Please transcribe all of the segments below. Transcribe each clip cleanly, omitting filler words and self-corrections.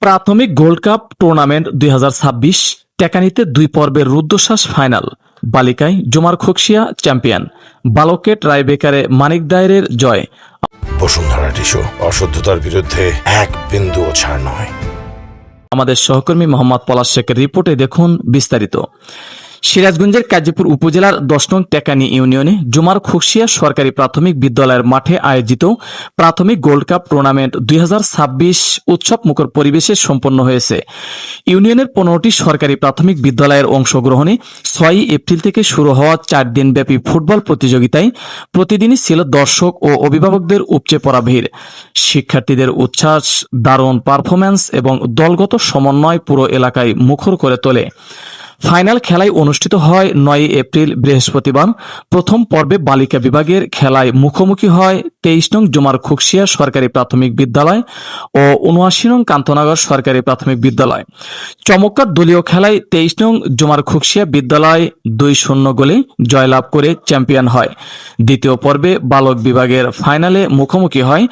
প্রাথমিক gold cup tournament 2026 টেকানিতে 2 পর্বের রুদ্ধশ্বাস final. বালিকায় জুমার খোকসিয়া চ্যাম্পিয়ন, বালকে ট্রাইবেকারে মানিক দায়ের জয়। বসুন্ধরা টিস্যু, অশুদ্ধতার বিরুদ্ধে এক বিন্দুও ছাড় নয়। আমাদের সহকর্মী মোহাম্মদ পলাশ শেখের রিপোর্টে দেখুন বিস্তারিত। সিরাজগঞ্জের কাজীপুর উপজেলার 10 নং টেকানি ইউনিয়নে জুমার খোকসিয়া সরকারি প্রাথমিক বিদ্যালয়ের মাঠে আয়োজিত প্রাথমিক গোল্ড কাপ টুর্নামেন্ট 2026 উৎসব মুখর পরিবেশে সম্পন্ন হয়েছে। ইউনিয়নের 15টি সরকারি প্রাথমিক বিদ্যালয়ের অংশগ্রহণে 6 এপ্রিল থেকে শুরু হওয়া 4 দিনব্যাপী ফুটবল প্রতিযোগিতায় প্রতিদিনই ছিল দর্শক ও অভিভাবকদের উপচে পড়া ভিড়। শিক্ষার্থীদের উচ্ছ্বাস, দারুণ পারফরম্যান্স এবং দলগত সমন্বয় পুরো এলাকায় মুখর করে তোলে। ফাইনাল খেলায় অনুষ্ঠিত হয় 9 এপ্রিল বৃহস্পতিবার। প্রথম পর্বে বালিকা বিভাগের খেলায় মুখোমুখি হয় 23 নং জুমার খোকসিয়া সরকারি প্রাথমিক বিদ্যালয় ও 79 নং কান্তনগর সরকারি প্রাথমিক বিদ্যালয়। চমৎকার দলীয় খেলায় 23 নং জুমার খোকসিয়া বিদ্যালয় 2-0 গোলে জয়লাভ করে চ্যাম্পিয়ন হয়। দ্বিতীয় পর্বে বালক বিভাগের ফাইনালে মুখোমুখি হয়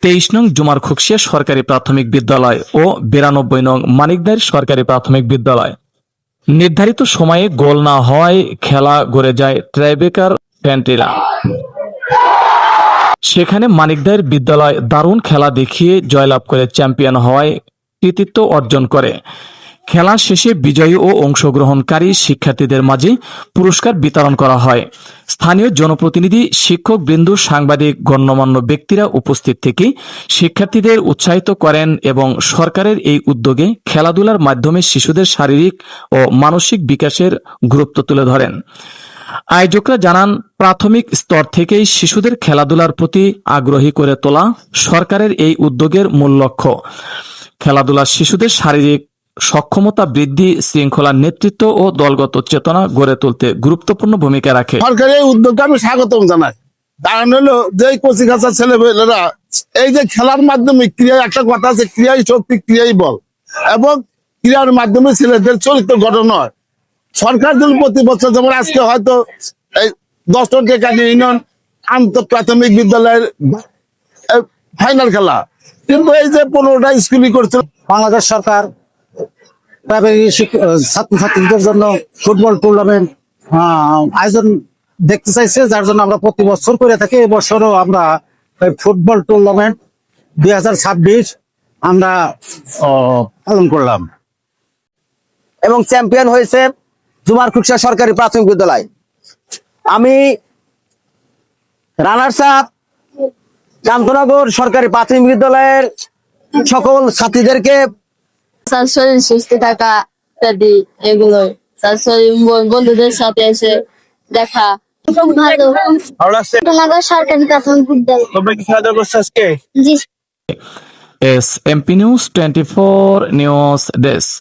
23 নং জুমার খোকসিয়া সরকারি প্রাথমিক বিদ্যালয় ও 92 নং মানিকদার সরকারি প্রাথমিক বিদ্যালয়। নির্ধারিত সময়ে গোল না হওয়ায় খেলা গড়ে যায় ট্রাইবেকার প্যান্টেরা। সেখানে মানিকদার বিদ্যালয় দারুণ খেলা দেখিয়ে জয়লাভ করে চ্যাম্পিয়ন হওয়ায় কৃতিত্ব অর্জন করে। খেলা শেষে বিজয়ী ও অংশগ্রহণকারী শিক্ষার্থীদের মাঝে পুরস্কার বিতরণ করা হয়। স্থানীয় জনপ্রতিনিধি, শিক্ষক বৃন্দ, সাংবাদিক, গণ্যমান্য ব্যক্তিরা উপস্থিত থেকে শিক্ষার্থীদের উৎসাহিত করেন এবং সরকারের এই উদ্যোগে খেলাধুলার মাধ্যমে শিশুদের শারীরিক ও মানসিক বিকাশের গুরুত্ব তুলে ধরেন। আয়োজকরা জানান, প্রাথমিক স্তর থেকেই শিশুদের খেলাধুলার প্রতি আগ্রহী করে তোলা সরকারের এই উদ্যোগের মূল লক্ষ্য। খেলাধুলা শিশুদের শারীরিক সক্ষমতা বৃদ্ধি, শৃঙ্খলার নেতৃত্ব ও দলগত চেতনা গড়ে তুলতে গুরুত্বপূর্ণ ভূমিকা রাখে। সরকারের এই উদ্যোগকে আমি স্বাগতম জানাই। কারণ হলো যে কচিকাঁচা ছেলেমেয়েরা এই যে খেলার মাধ্যমে ক্রিয়া, একটা কথা আছে, ক্রিয়াই শক্তি, ক্রিয়াই বল, এবং ক্রিয়ার মাধ্যমে ছেলেদের চরিত্র গঠন হয়। সরকার যদি প্রতি বছর, যেমন আজকে হয়তো এই 10 নং টেকানি ইউনিয়ন আন্ত প্রাথমিক বিদ্যালয়ের ফাইনাল খেলা, কিন্তু এই যে 15টা স্কুলই করছে। বাংলাদেশ সরকার ছাত্রছাত্রীদের জন্য ফুটবল টুর্নামেন্ট আয়োজন দেখতে চাইছে, যার জন্য আমরা প্রতি বছর করে থাকি। এবছরও আমরা ফুটবল টুর্নামেন্ট 2026 আমরা পালন করলাম এবং চ্যাম্পিয়ন হয়েছে জুমার খোকসিয়া সরকারি প্রাথমিক বিদ্যালয়। আমি রানার্স আপ কান্তনগর সরকারি প্রাথমিক বিদ্যালয়ের সকল ছাত্রীদেরকে শরীর সুস্থ থাকা ইত্যাদি, এগুলো বন্ধুদের সাথে এসে দেখা ভালো। সরকারি প্রাথমিক বিদ্যালয়। তোমরা কি খেলাধুলা করছো আজকে? জি। S MP news 24 news desk.